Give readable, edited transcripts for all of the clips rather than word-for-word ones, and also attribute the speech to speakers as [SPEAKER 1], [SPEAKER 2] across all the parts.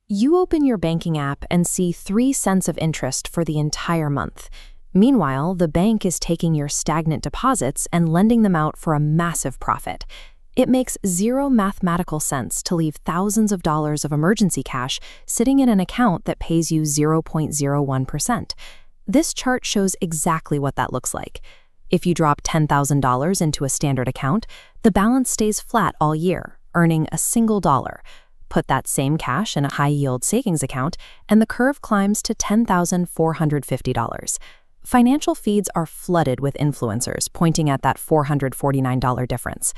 [SPEAKER 1] You open your banking app and see 3 cents of interest for the entire month. Meanwhile, the bank is taking your stagnant deposits and lending them out for a massive profit. It makes zero mathematical sense to leave thousands of dollars of emergency cash sitting in an account that pays you 0.01%. This chart shows exactly what that looks like. If you drop $10,000 into a standard account, the balance stays flat all year, earning a single dollar. Put that same cash in a high-yield savings account, and the curve climbs to $10,450. Financial feeds are flooded with influencers pointing at that $449 difference.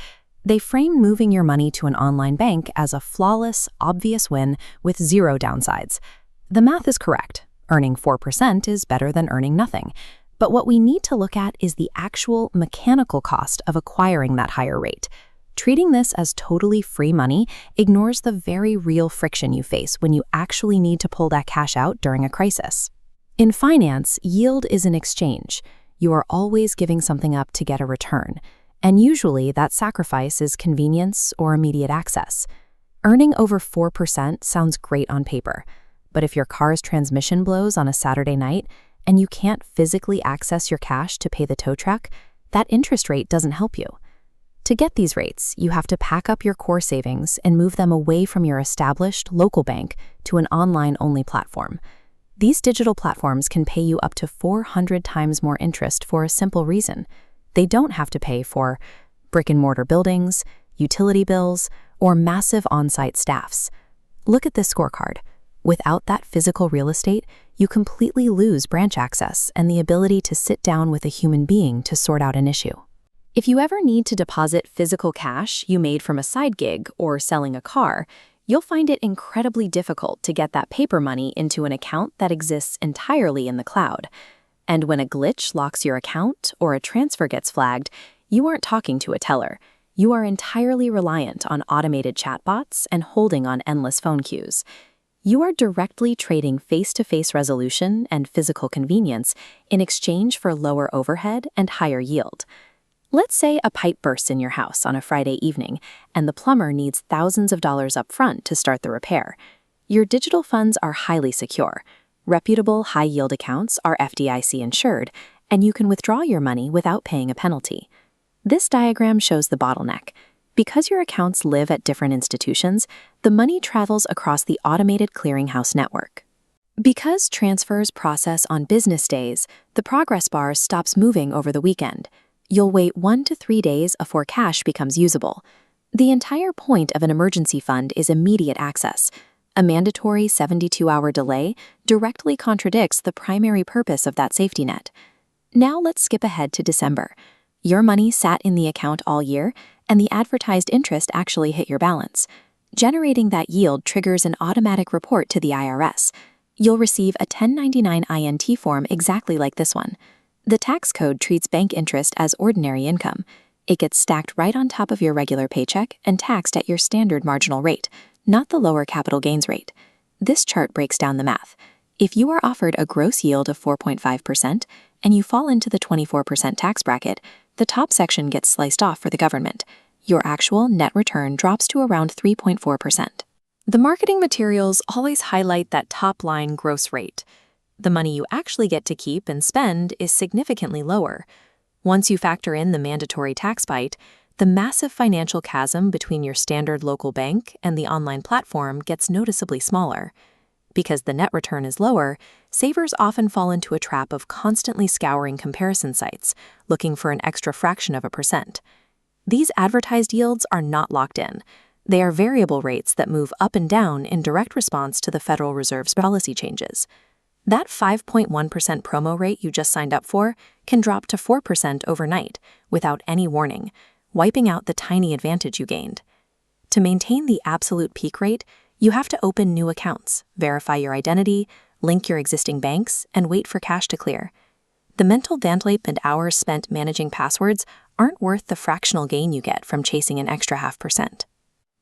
[SPEAKER 1] They frame moving your money to an online bank as a flawless, obvious win with zero downsides. The math is correct. Earning 4% is better than earning nothing. But what we need to look at is the actual mechanical cost of acquiring that higher rate. Treating this as totally free money ignores the very real friction you face when you actually need to pull that cash out during a crisis. In finance, yield is an exchange. You are always giving something up to get a return, and usually that sacrifice is convenience or immediate access. Earning over 4% sounds great on paper, but if your car's transmission blows on a Saturday night and you can't physically access your cash to pay the tow truck, that interest rate doesn't help you. To get these rates, you have to pack up your core savings and move them away from your established local bank to an online-only platform. These digital platforms can pay you up to 400 times more interest for a simple reason. They don't have to pay for brick-and-mortar buildings, utility bills, or massive on-site staffs. Look at this scorecard. Without that physical real estate, you completely lose branch access and the ability to sit down with a human being to sort out an issue. If you ever need to deposit physical cash you made from a side gig or selling a car, you'll find it incredibly difficult to get that paper money into an account that exists entirely in the cloud. And when a glitch locks your account or a transfer gets flagged, you aren't talking to a teller. You are entirely reliant on automated chatbots and holding on endless phone queues. You are directly trading face-to-face resolution and physical convenience in exchange for lower overhead and higher yield. Let's say a pipe bursts in your house on a Friday evening, and the plumber needs thousands of dollars up front to start the repair. Your digital funds are highly secure. Reputable high-yield accounts are FDIC insured, and you can withdraw your money without paying a penalty. This diagram shows the bottleneck. Because your accounts live at different institutions, the money travels across the automated clearinghouse network. Because transfers process on business days, the progress bar stops moving over the weekend. You'll wait 1 to 3 days before cash becomes usable. The entire point of an emergency fund is immediate access. A mandatory 72-hour delay directly contradicts the primary purpose of that safety net. Now let's skip ahead to December. Your money sat in the account all year, and the advertised interest actually hit your balance. Generating that yield triggers an automatic report to the IRS. You'll receive a 1099 INT form exactly like this one. The tax code treats bank interest as ordinary income. It gets stacked right on top of your regular paycheck and taxed at your standard marginal rate, not the lower capital gains rate. This chart breaks down the math. If you are offered a gross yield of 4.5% and you fall into the 24% tax bracket, the top section gets sliced off for the government. Your actual net return drops to around 3.4%. The marketing materials always highlight that top-line gross rate. The money you actually get to keep and spend is significantly lower. Once you factor in the mandatory tax bite, the massive financial chasm between your standard local bank and the online platform gets noticeably smaller. Because the net return is lower, savers often fall into a trap of constantly scouring comparison sites, looking for an extra fraction of a percent. These advertised yields are not locked in. They are variable rates that move up and down in direct response to the Federal Reserve's policy changes. That 5.1% promo rate you just signed up for can drop to 4% overnight without any warning, wiping out the tiny advantage you gained. To maintain the absolute peak rate, you have to open new accounts, verify your identity, link your existing banks, and wait for cash to clear. The mental vandalp and hours spent managing passwords aren't worth the fractional gain you get from chasing an extra 0.5%.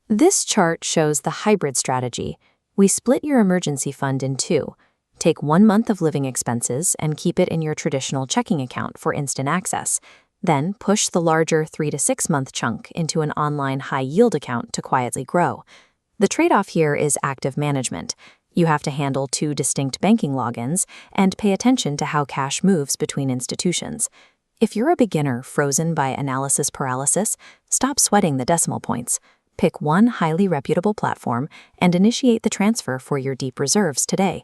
[SPEAKER 1] This chart shows the hybrid strategy. We split your emergency fund in two. Take 1 month of living expenses and keep it in your traditional checking account for instant access. Then push the larger 3 to 6 month chunk into an online high-yield account to quietly grow. The trade-off here is active management. You have to handle two distinct banking logins and pay attention to how cash moves between institutions. If you're a beginner frozen by analysis paralysis, stop sweating the decimal points. Pick one highly reputable platform and initiate the transfer for your deep reserves today.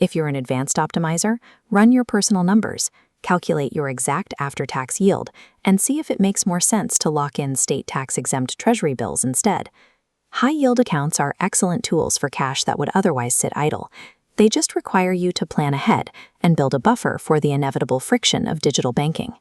[SPEAKER 1] If you're an advanced optimizer, run your personal numbers, calculate your exact after-tax yield, and see if it makes more sense to lock in state tax-exempt treasury bills instead. High-yield accounts are excellent tools for cash that would otherwise sit idle. They just require you to plan ahead and build a buffer for the inevitable friction of digital banking.